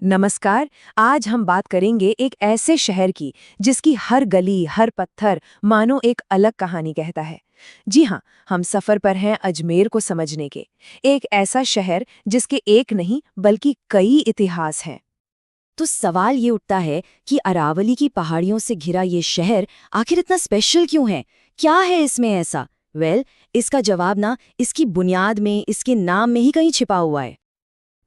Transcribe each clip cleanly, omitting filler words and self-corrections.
नमस्कार। आज हम बात करेंगे एक ऐसे शहर की जिसकी हर गली, हर पत्थर मानो एक अलग कहानी कहता है। जी हाँ, हम सफर पर हैं अजमेर को समझने के। एक ऐसा शहर जिसके एक नहीं बल्कि कई इतिहास हैं। तो सवाल ये उठता है कि अरावली की पहाड़ियों से घिरा ये शहर आखिर इतना स्पेशल क्यों है? क्या है इसमें ऐसा? इसका जवाब ना इसकी बुनियाद में, इसके नाम में ही कहीं छिपा हुआ है।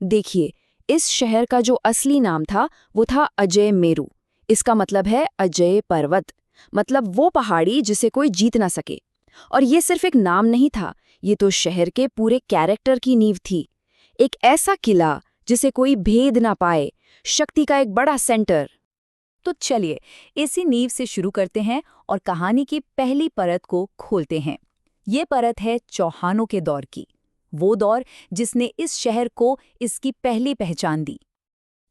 देखिए, इस शहर का जो असली नाम था वो था अजय मेरू। इसका मतलब है अजय पर्वत, मतलब वो पहाड़ी जिसे कोई जीत ना सके। और ये सिर्फ एक नाम नहीं था, ये तो शहर के पूरे कैरेक्टर की नींव थी। एक ऐसा किला जिसे कोई भेद ना पाए, शक्ति का एक बड़ा सेंटर। तो चलिए इसी नींव से शुरू करते हैं और कहानी की पहली परत को खोलते हैं। ये परत है चौहानों के दौर की, वो दौर जिसने इस शहर को इसकी पहली पहचान दी।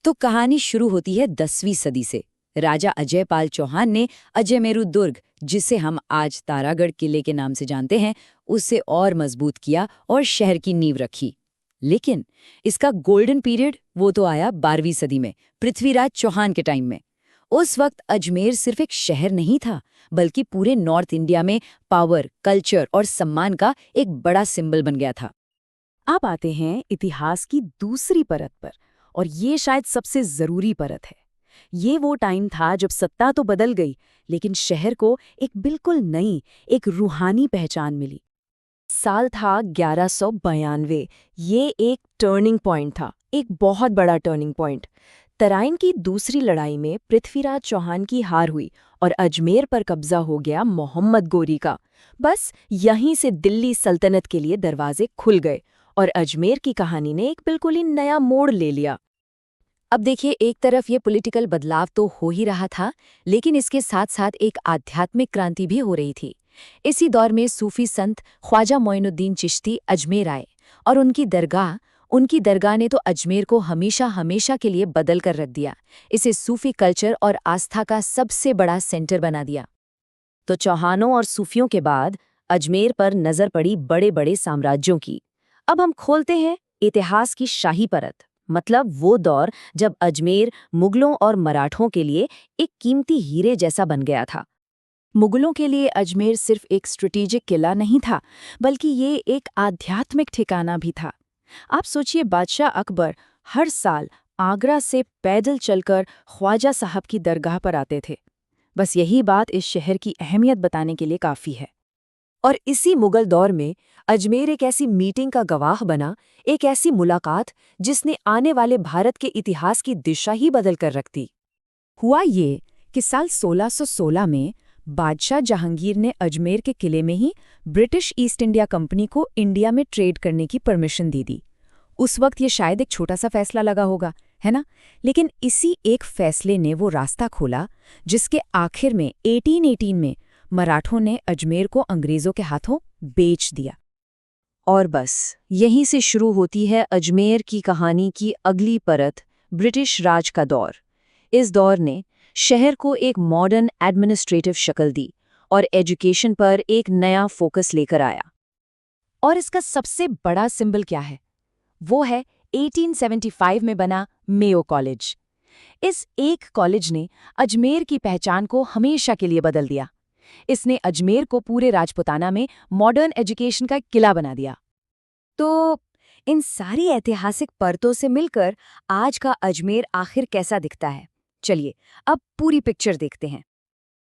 तो कहानी शुरू होती है 10वीं सदी से। राजा अजयपाल चौहान ने अजयमेरू दुर्ग, जिसे हम आज तारागढ़ किले के नाम से जानते हैं, उसे और मजबूत किया और शहर की नींव रखी। लेकिन इसका गोल्डन पीरियड वो तो आया 12वीं सदी में, पृथ्वीराज चौहान के टाइम में। उस वक्त अजमेर सिर्फ एक शहर नहीं था, बल्कि पूरे नॉर्थ इंडिया में पावर, कल्चर और सम्मान का एक बड़ा सिंबल बन गया था। अब आते हैं इतिहास की दूसरी परत पर, और ये शायद सबसे जरूरी परत है। ये वो टाइम था जब सत्ता तो बदल गई, लेकिन शहर को एक बिल्कुल नई, एक रूहानी पहचान मिली। साल था 1192। ये एक टर्निंग पॉइंट था, एक बहुत बड़ा टर्निंग पॉइंट। तराइन की दूसरी लड़ाई में पृथ्वीराज चौहान की हार हुई और अजमेर पर कब्जा हो गया मोहम्मद गोरी का। बस यहीं से दिल्ली सल्तनत के लिए दरवाजे खुल गए और अजमेर की कहानी ने एक बिल्कुल ही नया मोड़ ले लिया। अब देखिए, एक तरफ ये पॉलिटिकल बदलाव तो हो ही रहा था, लेकिन इसके साथ साथ एक आध्यात्मिक क्रांति भी हो रही थी। इसी दौर में सूफी संत ख्वाजा मोइनुद्दीन चिश्ती अजमेर आए और उनकी दरगाह ने तो अजमेर को हमेशा हमेशा के लिए बदल कर रख दिया। इसे सूफी कल्चर और आस्था का सबसे बड़ा सेंटर बना दिया। तो चौहानों और सूफियों के बाद अजमेर पर नजर पड़ी बड़े बड़े साम्राज्यों की। अब हम खोलते हैं इतिहास की शाही परत, मतलब वो दौर जब अजमेर मुगलों और मराठों के लिए एक कीमती हीरे जैसा बन गया था। मुगलों के लिए अजमेर सिर्फ एक स्ट्रेटेजिक किला नहीं था, बल्कि ये एक आध्यात्मिक ठिकाना भी था। आप सोचिए, बादशाह अकबर हर साल आगरा से पैदल चलकर ख्वाजा साहब की दरगाह पर आते थे। बस यही बात इस शहर की अहमियत बताने के लिए काफ़ी है। और इसी मुगल दौर में अजमेर एक ऐसी मीटिंग का गवाह बना, एक ऐसी मुलाकात जिसने आने वाले भारत के इतिहास की दिशा ही बदल कर रख दी। हुआ ये कि साल 1616 में बादशाह जहांगीर ने अजमेर के किले में ही ब्रिटिश ईस्ट इंडिया कंपनी को इंडिया में ट्रेड करने की परमिशन दे दी। उस वक्त ये शायद एक छोटा सा फैसला लगा होगा, है ना? लेकिन इसी एक फैसले ने वो रास्ता खोला जिसके आखिर में 1818 में मराठों ने अजमेर को अंग्रेजों के हाथों बेच दिया। और बस यहीं से शुरू होती है अजमेर की कहानी की अगली परत, ब्रिटिश राज का दौर। इस दौर ने शहर को एक मॉडर्न एडमिनिस्ट्रेटिव शक्ल दी और एजुकेशन पर एक नया फोकस लेकर आया। और इसका सबसे बड़ा सिंबल क्या है? वो है 1875 में बना मेयो कॉलेज। इस एक कॉलेज ने अजमेर की पहचान को हमेशा के लिए बदल दिया। इसने अजमेर को पूरे राजपुताना में मॉडर्न एजुकेशन का किला बना दिया। तो इन सारी ऐतिहासिक परतों से मिलकर आज का अजमेर आखिर कैसा दिखता है? चलिए अब पूरी पिक्चर देखते हैं।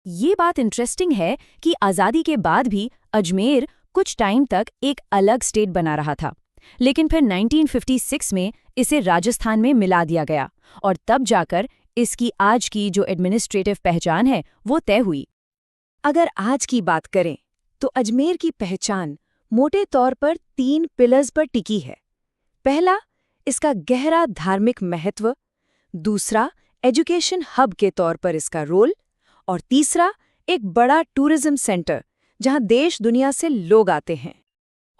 ये बात इंटरेस्टिंग है कि आज़ादी के बाद भी अजमेर कुछ टाइम तक एक अलग स्टेट बना रहा था, लेकिन फिर 1956 में इसे राजस्थान में मिला दिया गया और तब जाकर इसकी आज की जो एडमिनिस्ट्रेटिव पहचान है वो तय हुई। अगर आज की बात करें तो अजमेर की पहचान मोटे तौर पर 3 पिलर्स पर टिकी है। पहला, इसका गहरा धार्मिक महत्व। दूसरा, एजुकेशन हब के तौर पर इसका रोल। और तीसरा, एक बड़ा टूरिज्म सेंटर जहां देश दुनिया से लोग आते हैं।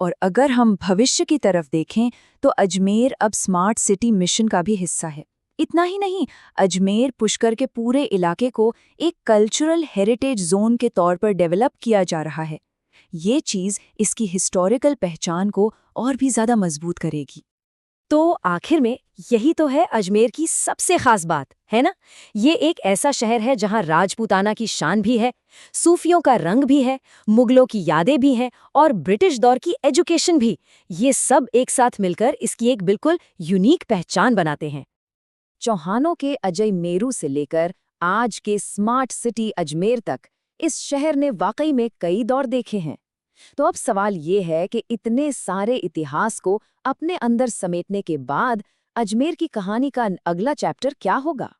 और अगर हम भविष्य की तरफ देखें तो अजमेर अब स्मार्ट सिटी मिशन का भी हिस्सा है। इतना ही नहीं, अजमेर पुष्कर के पूरे इलाके को एक कल्चरल हेरिटेज जोन के तौर पर डेवलप किया जा रहा है। ये चीज़ इसकी हिस्टोरिकल पहचान को और भी ज़्यादा मजबूत करेगी। तो आखिर में यही तो है अजमेर की सबसे खास बात, है ना? ये एक ऐसा शहर है जहां राजपूताना की शान भी है, सूफियों का रंग भी है, मुगलों की यादें भी हैं और ब्रिटिश दौर की एजुकेशन भी। ये सब एक साथ मिलकर इसकी एक बिल्कुल यूनिक पहचान बनाते हैं। चौहानों के अजय मेरू से लेकर आज के स्मार्ट सिटी अजमेर तक इस शहर ने वाकई में कई दौर देखे हैं। तो अब सवाल ये है कि इतने सारे इतिहास को अपने अंदर समेटने के बाद अजमेर की कहानी का अगला चैप्टर क्या होगा?